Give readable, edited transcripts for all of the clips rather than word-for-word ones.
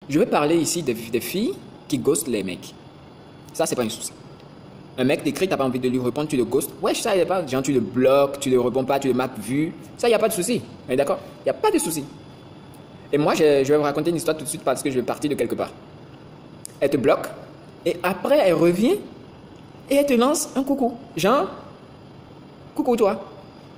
Je veux parler ici des filles qui ghostent les mecs. Ça, c'est pas un souci. Un mec t'écrit, t'as pas envie de lui répondre, tu le ghostes. Ouais, ça, y a pas. Genre, tu le bloques, tu le réponds pas, tu le marques vu. Ça, y a pas de souci. On est d'accord? Y a pas de souci. Et moi, je vais vous raconter une histoire tout de suite parce que je vais partir de quelque part. Elle te bloque et après, elle revient et elle te lance un coucou. Genre, coucou toi.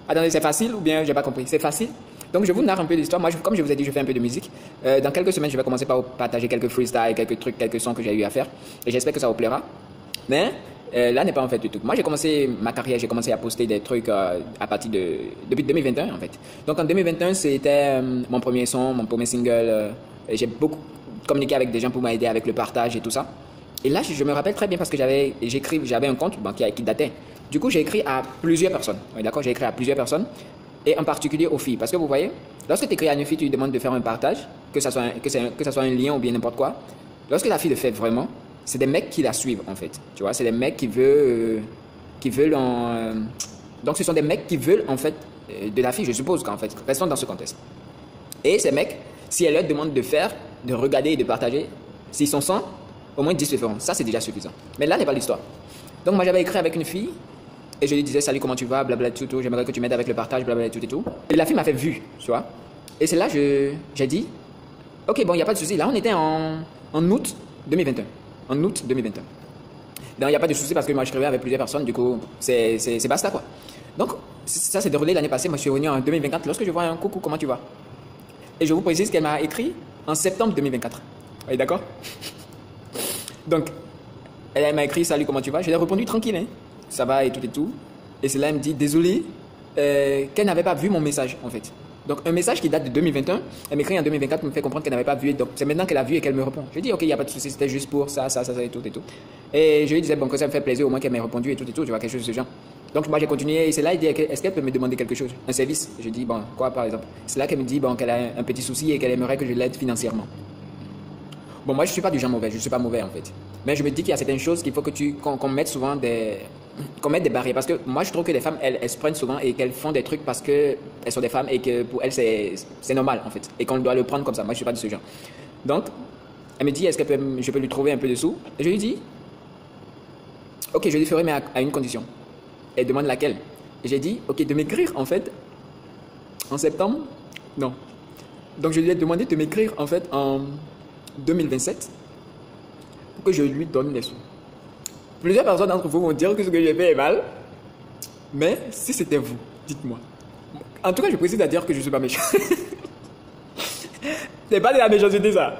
Attendez, c'est facile ou bien j'ai pas compris? C'est facile. Donc, je vous narre un peu l'histoire. Moi, comme je vous ai dit, je fais un peu de musique. Dans quelques semaines, je vais commencer par vous partager quelques freestyles, quelques trucs, quelques sons que j'ai eu à faire. Et j'espère que ça vous plaira. Mais là n'est pas en fait du tout. Moi, j'ai commencé ma carrière, j'ai commencé à poster des trucs à partir depuis 2021 en fait. Donc en 2021, c'était mon premier son, mon premier single. J'ai beaucoup communiqué avec des gens pour m'aider avec le partage et tout ça. Et là, je me rappelle très bien parce que j'avais un compte qui datait. Du coup, j'ai écrit à plusieurs personnes. Oui, d'accord, j'ai écrit à plusieurs personnes et en particulier aux filles. Parce que vous voyez, lorsque tu écris à une fille, tu lui demandes de faire un partage, que ça soit un lien ou bien n'importe quoi. Lorsque la fille le fait vraiment, c'est des mecs qui la suivent en fait. Tu vois, c'est des mecs qui veulent donc ce sont des mecs qui veulent en fait de la fille, je suppose qu'en fait, restons dans ce contexte. Et ces mecs, si elle leur demande de regarder et de partager, s'ils sont 100, au moins 10 le feront. Ça, c'est déjà suffisant. Mais là n'est pas l'histoire. Donc moi, j'avais écrit avec une fille et je lui disais salut, comment tu vas, blabla tout, j'aimerais que tu m'aides avec le partage, blabla tout et tout. Et la fille m'a fait vu, tu vois. Et c'est là j'ai dit ok, bon, il n'y a pas de souci. Là, on était en août 2021. En août 2021. Donc, il n'y a pas de souci parce que moi, je travaillais avec plusieurs personnes. Du coup, c'est basta, quoi. Donc, ça s'est déroulé l'année passée. Moi, je suis revenu en 2024. Lorsque je vois un coucou, comment tu vas? Et je vous précise qu'elle m'a écrit en septembre 2024. Vous voyez, d'accord? Donc, elle m'a écrit salut, comment tu vas? Je lui ai répondu tranquille, hein. Ça va et tout et tout. Et c'est là, elle me dit désolé qu'elle n'avait pas vu mon message, en fait. Donc, un message qui date de 2021, elle m'écrit en 2024, me fait comprendre qu'elle n'avait pas vu. Donc, c'est maintenant qu'elle a vu et qu'elle me répond. Je lui dis, ok, il n'y a pas de souci, c'était juste pour ça et tout et tout. Et je lui disais, bon, que ça me fait plaisir au moins qu'elle m'ait répondu et tout, tu vois, quelque chose de ce genre. Donc, moi, j'ai continué et c'est là, il dit, est-ce qu'elle peut me demander quelque chose? Un service? Je dis, bon, quoi, par exemple? C'est là qu'elle me dit, bon, qu'elle a un petit souci et qu'elle aimerait que je l'aide financièrement. Bon, moi, je ne suis pas du genre mauvais, je ne suis pas mauvais, en fait. Mais je me dis qu'il y a certaines choses qu'il faut que qu'on mette souvent qu'on mette des barrières. Parce que moi, je trouve que les femmes, elles se prennent souvent et qu'elles font des trucs parce qu'elles sont des femmes et que pour elles, c'est normal, en fait. Et qu'on doit le prendre comme ça. Moi, je ne suis pas de ce genre. Donc, elle me dit, est-ce que je peux lui trouver un peu de sous? Et je lui dis, ok, je lui ferai, mais à une condition. Elle demande laquelle? Et j'ai dit, ok, de m'écrire, en fait, en septembre. Non. Donc, je lui ai demandé de m'écrire, en fait, en 2027 pour que je lui donne les sous. Plusieurs personnes d'entre vous vont dire que ce que j'ai fait est mal, mais si c'était vous, dites-moi. En tout cas, je précise à dire que je ne suis pas méchant. C'est pas de la méchanceté, ça.